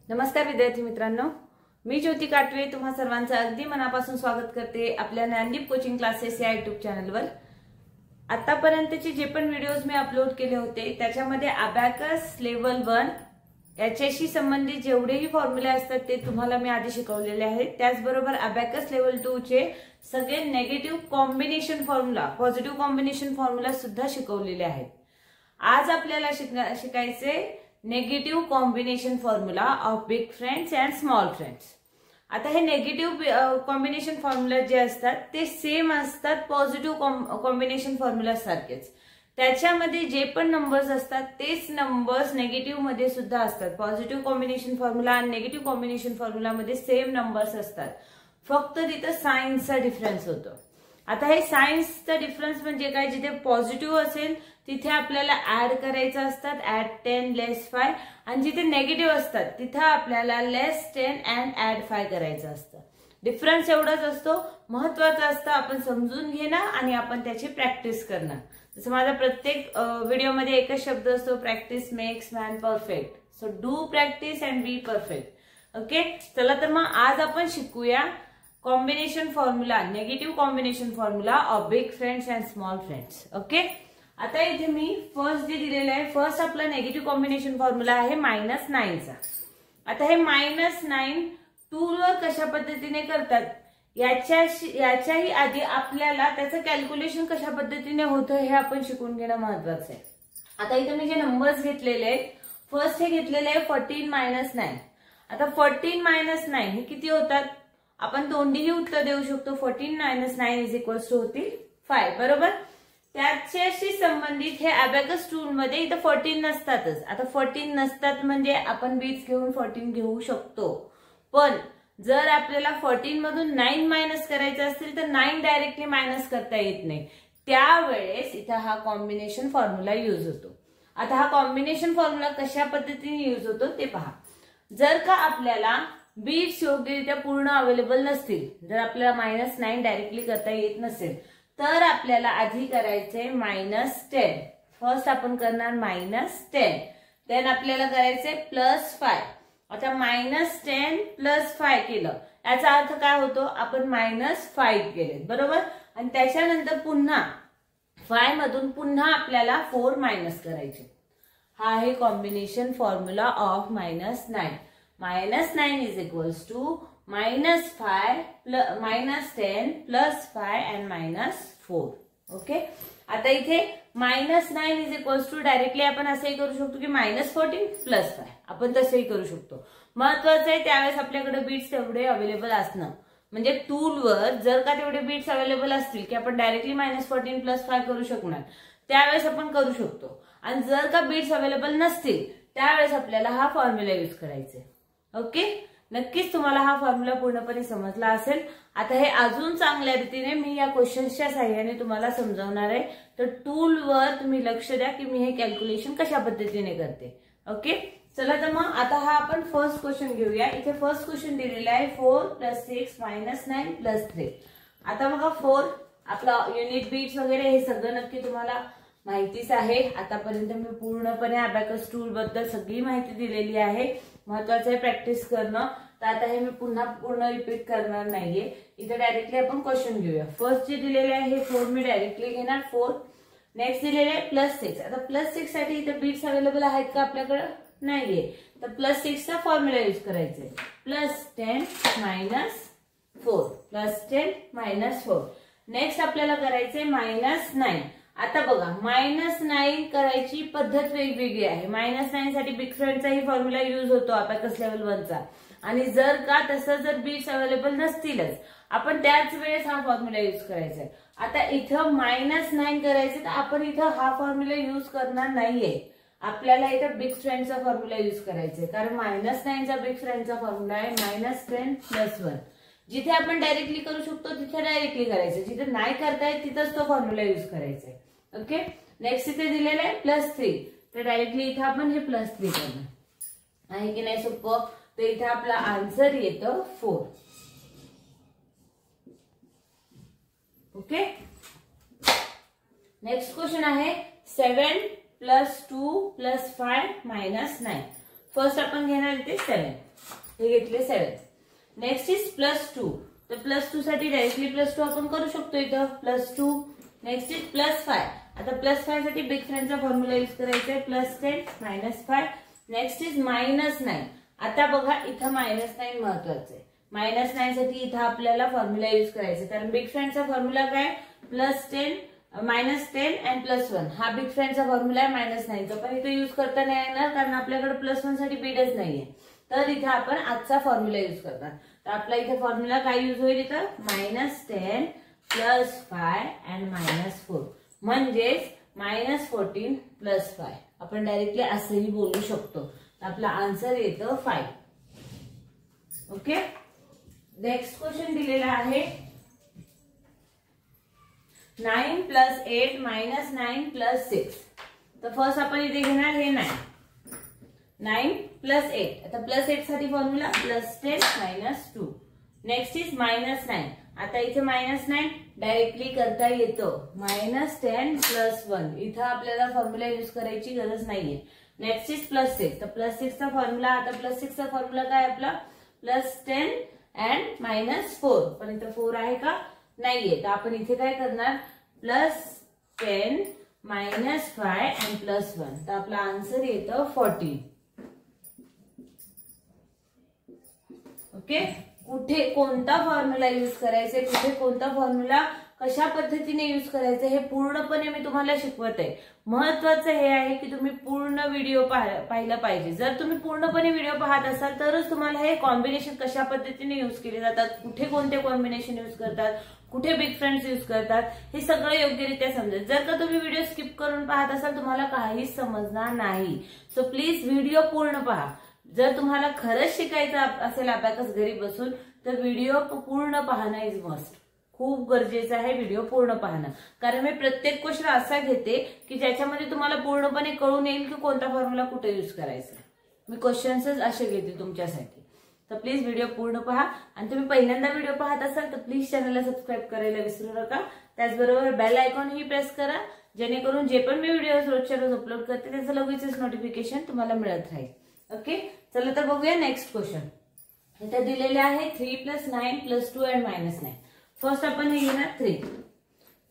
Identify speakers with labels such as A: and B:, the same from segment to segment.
A: नमस्कार विद्यार्थी मित्रांनो, मी ज्योती काटवे तुम्हा सर्वांचं अगदी मनापासून स्वागत करते आपल्या ज्ञानदीप कोचिंग क्लासेस या युट्यूब चॅनलवर। आतापर्यंतचे जे पण व्हिडिओज मी अपलोड केले होते त्याच्यामध्ये अबॅकस लेवल 1 याच्याशी संबंधित जेवढेही फॉर्म्युले असतात ते तुम्हाला मी आधी शिकवलेले आहेत। त्याचबरोबर अबॅकस लेवल 2 चे सगळे negative combination formula, positive combination formula सुद्धा शिकवलेले आहेत। आज आपल्याला शिकायचे negative combination formula of big friends and small friends. आता हे नेगेटिव्ह कॉम्बिनेशन फॉर्म्युला जे असतात ते सेम असतात पॉझिटिव्ह कॉम्बिनेशन फॉर्म्युला सारखेच। त्याच्यामध्ये जे पण नंबर्स असतात तेच नंबर्स नेगेटिव्ह मध्ये सुद्धा असतात। पॉझिटिव्ह कॉम्बिनेशन फॉर्म्युला आणि नेगेटिव्ह कॉम्बिनेशन फॉर्म्युला मध्ये सेम नंबर्स असतात, फक्त तिथे साइनचा डिफरन्स होतो। आता हे साइन्सचा डिफरन्स म्हणजे काय, जिथे पॉझिटिव्ह असेल तिथे आपल्याला ऍड करायचं असतात ऍड 10 लेस 5, आणि जिथे नेगेटिव्ह असतात तिथे आपल्याला लेस 10 अँड ऍड 5 करायचं असतं। डिफरन्स एवढाच असतो, महत्वाचं असतं आपण समजून घेणं आणि आपण त्याची प्रॅक्टिस करणं। जसं माझा प्रत्येक व्हिडिओमध्ये एकच शब्द असतो, practice makes man perfect. So do practice and be perfect. Okay, चला तर मग आज आपण शिकूया combination formula, negative combination formula of big friends and small friends. Okay, आता इथे मी फर्स्ट जे दिलेलं आहे, फर्स्ट आपला नेगेटिव्ह कॉम्बिनेशन फॉर्म्युला आहे -9 चा। आता हे -9 टूलवर कशा पद्धतीने करतात याच्याही आधी आपल्याला त्याचं कॅल्क्युलेशन कशा पद्धतीने होतं हे आपण शिकून घेणं महत्वाचं आहे। आता इथे मी जे नंबर्स घेतलेले आहेत, फर्स्ट हे घेतलेले आहे 14 - 9। आता 14 - 9 हे किती होतात, आपण तोंडीही उत्तर देऊ शकतो। 14 - 9 होतील 5, बरोबर। त्याच्याशी संबंधित हे अबॅकस टूल मध्ये इथं 14 नसतातच। आता 14 नसतात म्हणजे आपण बीट्स घेऊन 14 घेऊ शकतो, पण जर आपल्याला 14 मधून 9 मायनस करायचं असेल तर 9 डायरेक्टली मायनस करता येत नाही, त्यावेळेस इथं हा कॉम्बिनेशन फॉर्म्युला यूज होतो। आता हा कॉम्बिनेशन फॉर्म्युला कशा पद्धतीने यूज होतो ते पहा। जर का आपल्याला बीट्स योग्यरित्या पूर्ण अवेलेबल नसतील, जर आपल्याला -9 डायरेक्टली करता येत नसेल, तर आपल्याला आधी करायचे -10। फर्स्ट आपण करणार -10, देन आपल्याला करायचे +5। आता -10 + 5 केलं, याचा अर्थ काय होतो, आपण -5 केले, बरोबर। आणि त्याच्यानंतर पुन्हा 5 मधून पुन्हा आपल्याला 4 मायनस करायचे। हा आहे combination formula of -9। -9 -5 -10 +5 and -4। Okay, आता इथे -9 डायरेक्टली आपण असंही करू शकतो की -14 + 5, आपण तसंही करू शकतो। महत्वाचं आहे त्यावेळेस आपल्याकडे बीट्स तेवढे अवेलेबल असणं, म्हणजे टूलवर जर का तेवढे बीट्स अवेलेबल असतील की आपण डायरेक्टली -14 + 5 करू शकणार, त्यावेळेस आपण करू शकतो। आणि जर का बीट्स अवेलेबल नसतील त्यावेळेस आपल्याला हा फॉर्म्युला यूज करायचा आहे। ओके, नक्कीच तुम्हाला हा फॉर्म्युला पूर्णपणे समजला असेल। आता हे अजून चांगल्या रीतीने मी या क्वेश्चन्सच्या साहाय्याने तुम्हाला समजावणार आहे, तर टूलवर तुम्ही लक्ष द्या की मी हे कॅल्क्युलेशन कशा पद्धतीने करते। ओके, चला तर मग आता हा आपण फर्स्ट क्वेश्चन घेऊया। इथे फर्स्ट क्वेश्चन दिलेला आहे 4 + 6 - 9 + 3। आता बघा 4 आपला युनिट बीट्स वगैरे हे सगळं नक्की तुम्हाला माहितीच आहे। आतापर्यंत मी पूर्णपणे अबॅकस टूल बद्दल सगळी माहिती दिलेली आहे। महत्वाचं आहे प्रॅक्टिस करणं, तर आता हे मी पुन्हा पूर्ण रिपीट करणार नाहीये। इथे डायरेक्टली आपण क्वेश्चन घेऊया। फर्स्ट जे दिलेले आहे हे 4 मी डायरेक्टली घेणार 4। नेक्स्ट दिलेले आहे +6। आता +6 साठी इथे बीट्स अवेलेबल आहेत का आपल्याकडे, नाहीये, तर +6 चा फॉर्म्युला यूज करायचा आहे। +10 - 4 +10 - 4। नेक्स्ट आपल्याला करायचंय -9। आता बघा -9 करायची पद्धत वेगवेगळी आहे। -9 साठी बिग फ्रेंडचाही फॉर्म्युला यूज होतो अबॅकस लेवल 1 चा, आणि जर का तसं जर बीट्स अवेलेबल नसतीलच आपण त्याच वेळेस हा फॉर्म्युला यूज करायचा आहे। आता इथं -9 करायचं तर आपण इथं हा फॉर्म्युला यूज करणार नाहीये, आपल्याला इथं बिग फ्रेंडचा फॉर्म्युला यूज करायचा आहे, कारण -9 चा बिग फ्रेंडचा फॉर्म्युला आहे -10 + 1। जिथे आपण डायरेक्टली करू शकतो तिथे डायरेक्टली करायचं, जिथे नाही करता येत तिथंच तो फॉर्म्युला यूज करायचा आहे। ओके, नेक्स्ट इथे दिलेलं आहे +3, तर डायरेक्टली इथे आपण हे +3 करणार आहे की नाही सोपं, तर इथे आपला आन्सर येतं 4। ओके, नेक्स्ट क्वेश्चन आहे 7 + 2 + 5 - 9। फर्स्ट आपण घेणार इथे 7, हे घेतले 7. Next is +2. तर +2 साठी डायरेक्टली +2 आपण करू शकतो इथं +2. Next is +5. आता +5 साठी बिग फ्रेंडचा फॉर्म्युला यूज करायचा आहे +10 -5. Next is -9. आता बघा इथं -9 महत्वाचं आहे. -9 साठी इथं आपल्याला फॉर्म्युला यूज करायचा आहे, कारण बिग फ्रेंडचा फॉर्म्युला काय +10 -10 and +1. हा बिग फ्रेंडचा फॉर्म्युला आहे -9चा, पण इथे यूज करता नाही येणार कारण आपल्याकडे +1 साठी बीडच नाहीये. तर इथे आपण आजचा फॉर्म्युला यूज करणार. तर आपला इथे फॉर्म्युला काय यूज होईल इथं -10 +5 and -4 म्हणजेच -14 +5. आपण डायरेक्टली असंही बोलू शकतो. तर आपला आन्सर येतं 5. ओके. नेक्स्ट क्वेश्चन दिलेला आहे 9 + 8 -9 + 6. तर फर्स्ट आपण इथे घेणार हे 9 + 8. आता +8 साठी फॉर्म्युला +10 -2. Next is -9. आता इथे -9 डायरेक्टली करता येतो -10 +1. इथं आपल्याला फॉर्म्युला यूज करायची गरज नाहीये. Next is +6. तर +6 चा फॉर्म्युला, आता +6 चा फॉर्म्युला काय आपला +10 and -4. पण इथं 4 आहे का नाहीये. तर आपण इथे काय करणार +10 -5 and +1. तर आपला आन्सर येतं 14. ओके. कुठे कोणता फॉर्म्युला यूज करायचा, कुठे कोणता फॉर्म्युला कशा पद्धतीने यूज करायचं हे पूर्णपणे मी तुम्हाला शिकवत आहे. महत्वाचं हे आहे की तुम्ही पूर्ण व्हिडिओ पाहिला पाहिजे. जर तुम्ही पूर्णपणे व्हिडिओ पाहत असाल तरच तुम्हाला हे कॉम्बिनेशन कशा पद्धतीने यूज केले जातात, कुठे कोणते कॉम्बिनेशन यूज करतात, कुठे बिग फ्रेंड्स यूज करतात, हे सगळं योग्यरित्या समजेल. जर का तुम्ही व्हिडिओ स्किप करून पाहत असाल तुम्हाला काहीच समजणार नाही. सो प्लीज व्हिडिओ पूर्ण पहा. जर तुम्हाला खरंच शिकायचं असेल अबॅकस घरी बसून तर व्हिडिओ पूर्ण पाहणं इज मस्ट. खूप गरजेचं आहे व्हिडिओ पूर्ण पाहणं, कारण मी प्रत्येक क्वेश्चन असा घेते की ज्याच्यामध्ये तुम्हाला पूर्णपणे कळून येईल की कोणता फॉर्म्युला कुठे यूज करायचा. मी क्वेश्चन्सच असे घेते तुमच्यासाठी. तर प्लीज व्हिडिओ पूर्ण पहा. आणि तुम्ही पहिल्यांदा व्हिडिओ पाहत असाल तर प्लीज चॅनलला सबस्क्राईब करायला विसरू नका. त्याचबरोबर बेल आयकॉन ही प्रेस करा, जेणेकरून जे पण मी व्हिडिओ रोजच्या रोज अपलोड करते त्याचं लगेचच नोटिफिकेशन तुम्हाला मिळत राहील. ओके. चला तर बघूया नेक्स्ट क्वेश्चन. इथे दिलेले आहे 3 + 9 + 2 and -9. फर्स्ट आपण हे घेणार 3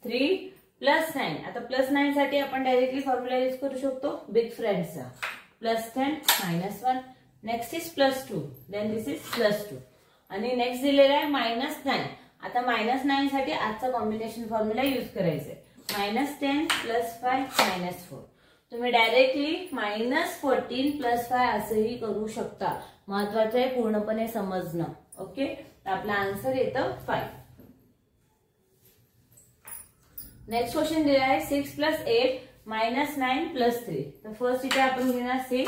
A: + 9. आता +9 साठी आपण डायरेक्टली फॉर्म्युला यूज करू शकतो बिग फ्रेंडचा +10 -1. Next is +2. Then this is +2. आणि नेक्स्ट दिलेला आहे -9. आता -9 साठी आजचा कॉम्बिनेशन फॉर्म्युला यूज करायचा आहे -10 +5 -4. तुम्ही डायरेक्टली -14 +5 असंही करू शकता. महत्वाचं आहे पूर्णपणे समजणं. ओके. तर आपला आन्सर येतं 5. नेक्स्ट क्वेश्चन दिला आहे 6 + 8 -9 + 3. तर फर्स्ट इथे आपण घेणार 6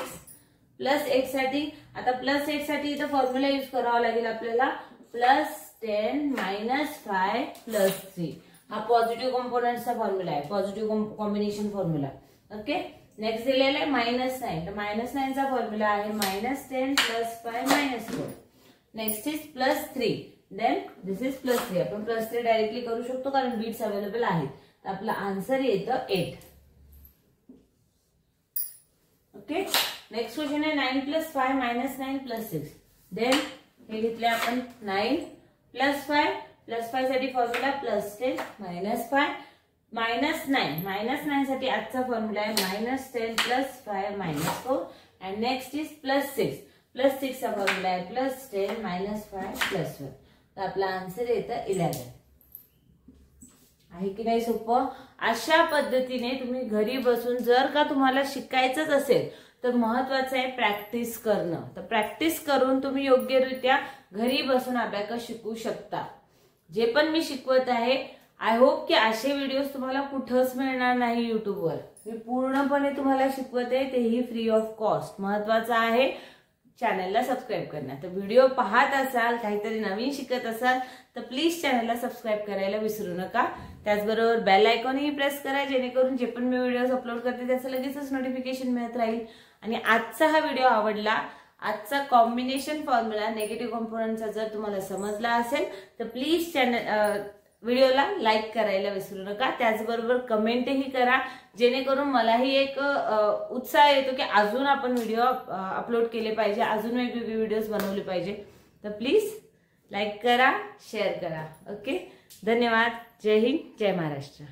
A: + 8 साठी. आता +8 साठी इथं फॉर्म्युला यूज करावा लागेल आपल्याला +10 -5 + 3. हा पॉझिटिव्ह कॉम्पोनंटचा फॉर्म्युला आहे, positive combination formula. Okay. Next दिलेला आहे -9. तर -9 चा फॉर्म्युला आहे -10 +5 -4. Next is +3. Then this is +3. आपण +3 डायरेक्टली करू शकतो कारण बीट्स अवेलेबल आहेत. तर आपला आन्सर येतं 8. ओके. नेक्स्ट क्वेश्चन आहे 9 + 5 -9 + 6. देन हे घेतले आपण 9 + 5 +5 साठी फॉर्म्युला +10 -5 -9 साठी आजचा फॉर्म्युला आहे -10 +5 -4. अँड नेक्स्ट इज +6 चा फॉर्म्युला आहे +10 -5 +1. तर आपला आन्सर येतं 11. आहे की नाही सोपं. अशा पद्धतीने तुम्ही घरी बसून जर का तुम्हाला शिकायचंच असेल तर महत्वाचं आहे प्रॅक्टिस करणं. तर प्रॅक्टिस करून तुम्ही योग्यरित्या घरी बसून अबॅकस शिकू शकता. जे पण मी शिकवत आहे आय होप की असे व्हिडिओज तुम्हाला कुठंच मिळणार नाही युट्यूबवर. मी पूर्णपणे तुम्हाला शिकवते, तेही फ्री ऑफ कॉस्ट. महत्वाचं आहे चॅनलला सबस्क्राईब करणं. तर व्हिडिओ पाहत असाल, काहीतरी नवीन शिकत असाल तर प्लीज चॅनलला सबस्क्राईब करायला विसरू नका. त्याचबरोबर बेल आयकॉनही प्रेस करा, जेणेकरून जे पण मी व्हिडिओज अपलोड करते त्याचं लगेचच नोटिफिकेशन मिळत राहील. आणि आजचा हा व्हिडिओ आवडला, आजचा कॉम्बिनेशन फॉर्म्युला निगेटिव्ह कॉम्पोनंटचा जर तुम्हाला समजला असेल तर प्लीज व्हिडिओला लाईक करायला विसरू नका। त्याचबरोबर कमेंटही करा, जेणेकरून मलाही एक उत्साह येतो की अजून आपण व्हिडिओ अपलोड केले पाहिजे, अजून वेगवेगळे व्हिडिओज बनवले पाहिजे। तर प्लीज लाईक करा, शेअर करा। ओके, धन्यवाद। जय हिंद, जय महाराष्ट्र।